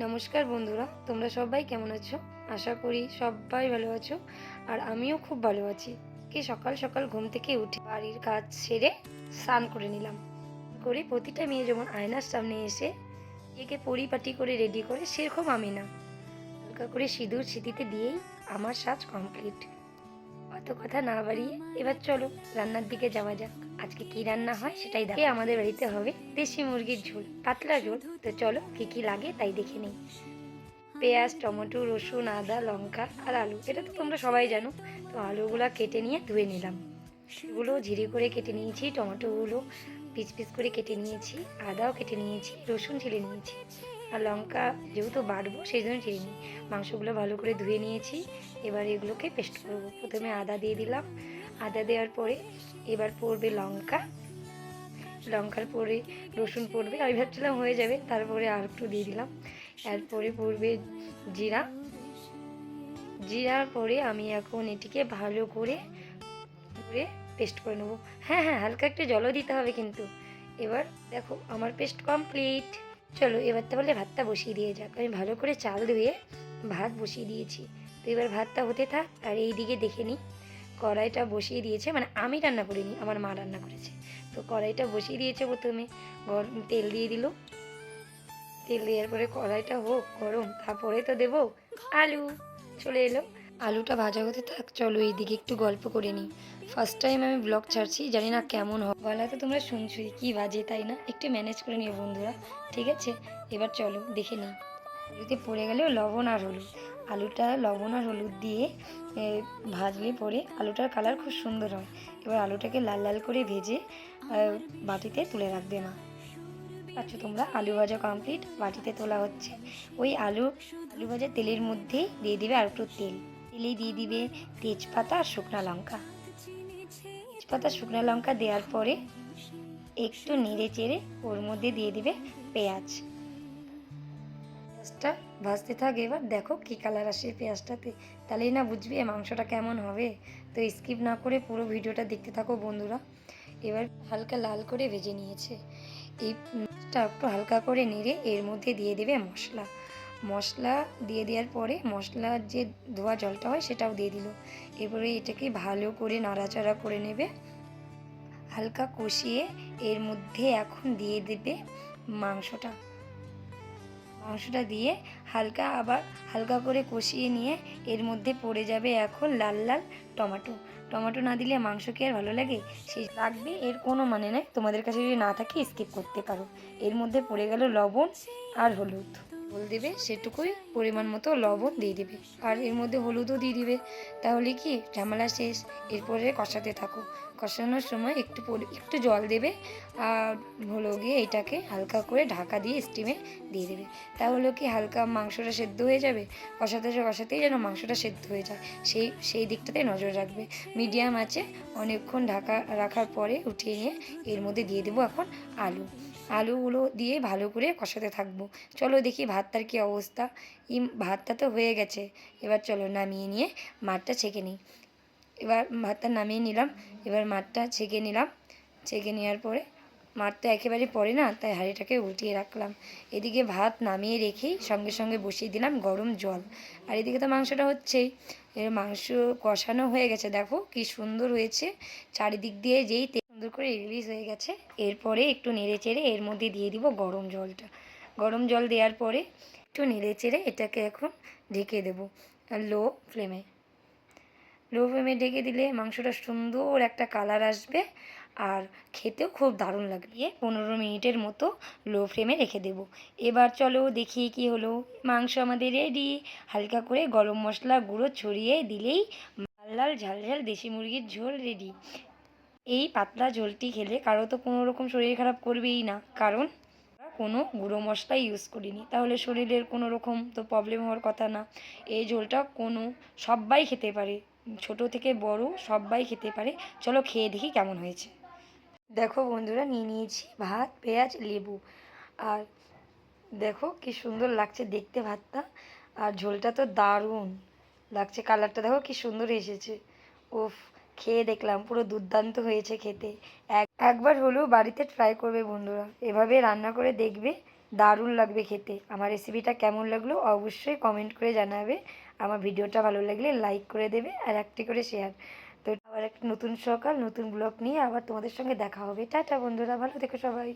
নমস্কার বন্ধুরা, তোমরা সবাই কেমন আছো? আশা করি সবাই ভালো আছো। আর আমিও খুব ভালো আছি। সকাল সকাল ঘুম থেকে উঠে বাড়ির কাজ সেরে স্নান করে নিলাম। করে প্রতিটা মেয়ে যেমন আয়নার সামনে এসে একে পরিপাটি করে রেডি করে, সেরকম আমি না, হালকা করে সিঁদুর সিঁথিতে দিয়েই আমার সাজ কমপ্লিট। অত কথা না বাড়িয়ে এবার চলো রান্নার দিকে যাওয়া যাক। আজকে কি রান্না হয় সেটাই দেখে। আমাদের বাড়িতে হবে দেশি মুরগির ঝোল, পাতলা ঝোল। তো চলো কি কি লাগে তাই দেখে নিই। পেঁয়াজ, টমেটো, রসুন, আদা, লঙ্কা আর আলু, এটা তো তোমরা সবাই জানো। তো আলুগুলো কেটে নিয়ে ধুয়ে নিলাম। এগুলো ঝিরি করে কেটে নিয়েছি, টমেটোগুলো পিস পিস করে কেটে নিয়েছি, আদাও কেটে নিয়েছি, রসুন ছিলে নিয়েছি, আর লঙ্কা যেহেতু বাটবো সেই জন্য ছিলে নিই। মাংসগুলো ভালো করে ধুয়ে নিয়েছি। এবার এগুলোকে পেস্ট করবো। প্রথমে আদা দিয়ে দিলাম। আদা দেওয়ার পরে এবার পড়বে লঙ্কা, লঙ্কার পরে রসুন পড়বে। আমি ভাবছিলাম হয়ে যাবে, তারপরে আর একটু দিয়ে দিলাম। এরপরে পড়বে জিরা। জিরার পরে আমি এখন এটিকে ভালো করে করে পেস্ট করে নেবো। হ্যাঁ হ্যাঁ, হালকা একটু জলও দিতে হবে কিন্তু। এবার দেখো আমার পেস্ট কমপ্লিট। চলো এবার তাহলে ভাতটা বসিয়ে দিয়ে যাক। আমি ভালো করে চাল ধুয়ে ভাত বসিয়ে দিয়েছি। তো এবার ভাতটা হতে থাক, আর এই দিকে দেখে নিই কড়াইটা বসিয়ে দিয়েছে, মানে আমি রান্না করিনি, আমার মা রান্না করেছে। তো কড়াইটা বসিয়ে দিয়েছে। প্রথমে গরম তেল দিয়ে দিল। তেল দেওয়ার পরে কড়াইটা হোক গরম, তারপরে তো দেবো আলু। চলে এলো, আলুটা ভাজা হতে থাক। চলো এইদিকে একটু গল্প করে নিই। ফার্স্ট টাইম আমি ব্লগ ছাড়ছি, জানি না কেমন হবে। গলা তো তোমরা শুনছোই কি বাজে, তাই না? একটু ম্যানেজ করে নিও বন্ধুরা, ঠিক আছে? এবার চলো দেখে নিই। আলুতে পড়ে গেলেও লবণ আর হলুদ। আলুটা লবণ আর হলুদ দিয়ে ভাজলে পরে আলুটার কালার খুব সুন্দর হয়। এবার আলুটাকে লাল লাল করে ভেজে বাটিতে তুলে রাখবে মা। আচ্ছা তোমরা, আলু ভাজা কমপ্লিট, বাটিতে তোলা হচ্ছে। ওই আলু ভাজা তেলের মধ্যেই দিয়ে দিবে আর একটু তেল। তেলেই দিয়ে দিবে তেজপাতা আর শুকনো লঙ্কা। তেজপাতা শুকনো লঙ্কা দেওয়ার পরে একটু নেড়ে চেড়ে ওর মধ্যে দিয়ে দিবে পেঁয়াজ। পেঁয়াজটা ভাজতে থাকে। এবার দেখো কি কালার আসে পেঁয়াজটাতে, তাহলেই না বুঝবে মাংসটা কেমন হবে। তো স্কিপ না করে পুরো ভিডিওটা দেখতে থাকো বন্ধুরা। এবার হালকা লাল করে ভেজে নিয়েছে। এইটা একটু হালকা করে নেড়ে এর মধ্যে দিয়ে দেবে মশলা। মশলা দিয়ে দেওয়ার পরে মশলার যে ধোয়া জলটা হয় সেটাও দিয়ে দিল। এরপরে এটাকে ভালো করে নাড়াচাড়া করে নেবে, হালকা কষিয়ে এর মধ্যে এখন দিয়ে দেবে মাংসটা। মাংসটা দিয়ে আবার হালকা করে কষিয়ে নিয়ে এর মধ্যে পড়ে যাবে এখন লাল লাল টমেটো। টমেটো না দিলে মাংস কি আর ভালো লাগে? সেই লাগবে, এর কোনো মানে নেই। তোমাদের কাছে যদি না থাকে স্কিপ করতে পারো। এর মধ্যে পড়ে গেল লবণ আর হলুদ। ঝোল দেবে সেটুকুই পরিমাণ মতো লবণ দিয়ে দেবে, আর এর মধ্যে হলুদও দিয়ে দিবে। তাহলে কি ঝামেলা শেষ। এরপরে কষাতে থাকো। কষানোর সময় একটু জল দেবে, আর হলো গিয়ে এটাকে হালকা করে ঢাকা দিয়ে স্টিমে দিয়ে দেবে। তাহলে কি হালকা মাংসটা সেদ্ধ হয়ে যাবে। কষাতেই যেন মাংসটা সেদ্ধ হয়ে যায়, সেই দিকটাতে নজর রাখবে। মিডিয়াম আছে অনেকক্ষণ ঢাকা রাখার পরে উঠিয়ে নিয়ে এর মধ্যে দিয়ে দেবো এখন আলুগুলো দিয়ে ভালো করে কষাতে থাকবো। চলো দেখি ভাতটার কী অবস্থা। ভাতটা তো হয়ে গেছে। এবার চলো নামিয়ে নিয়ে মাঠটা ছেঁকে নিই। এবার ভাতটা নামিয়ে নিলাম। এবার মাঠটা ছেঁকে নিলাম। ছেঁকে নেওয়ার পরে মাঠ তো একেবারে পড়ে না, তাই হাঁড়িটাকে উল্টিয়ে রাখলাম। এদিকে ভাত নামিয়ে রেখেই সঙ্গে সঙ্গে বসিয়ে দিলাম গরম জল। আর এদিকে তো মাংসটা হচ্ছেই। এর মাংস কষানো হয়ে গেছে, দেখো কি সুন্দর হয়েছে। চারিদিক দিয়ে যেই তেল সুন্দর করে রিলিজ হয়ে গেছে, এরপরে একটু নেড়ে চেড়ে এর মধ্যে দিয়ে দিব গরম জলটা। গরম জল দেওয়ার পরে একটু নেড়ে চেড়ে এটাকে এখন ঢেকে দেবো ফ্লেমে। লো ফ্লেমে ঢেকে দিলে মাংসটা সুন্দর একটা কালার আসবে, আর খেতেও খুব দারুণ লাগবে। 15 মিনিটের মতো লো ফ্লেমে রেখে দেবো। এবার চলো দেখি কি হলো। মাংস আমাদের রেডি। হালকা করে গরম মশলা গুঁড়ো ছড়িয়ে দিলেই লাল লাল ঝাল ঝাল দেশি মুরগির ঝোল রেডি। এই পাতলা ঝোলটি খেলে কারো তো কোনো রকম শরীর খারাপ করবেই না, কারণ কোনো গুঁড়ো মশলা ইউজ করিনি। তাহলে শরীরের কোনো রকম তো প্রবলেম হওয়ার কথা না। এই ঝোলটা সবাই খেতে পারে, ছোট থেকে বড় সবাই খেতে পারে। চলো খেয়ে দেখি কেমন হয়েছে। দেখো বন্ধুরা, নিয়ে নিয়েছি ভাত, পেঁয়াজ, লেবু, আর দেখো কি সুন্দর লাগছে দেখতে ভাতটা। আর ঝোলটা তো দারুণ লাগছে, কালারটা দেখো কি সুন্দর এসেছে। উফ, খেয়ে দেখলাম পুরো দুর্দান্ত হয়েছে খেতে। একবার হলেও বাড়িতে ট্রাই করবে বন্ধুরা, এভাবে রান্না করে দেখবে, দারুণ লাগবে খেতে। আমার রেসিপিটা কেমন লাগলো অবশ্যই কমেন্ট করে জানাবে। আমার ভিডিওটা ভালো লাগলে লাইক করে দেবে আর একটি করে শেয়ার। তো আবার একটা নতুন সকাল নতুন ব্লগ নিয়ে আবার তোমাদের সঙ্গে দেখা হবে। টাটা বন্ধুরা, ভালো থেকো সবাই।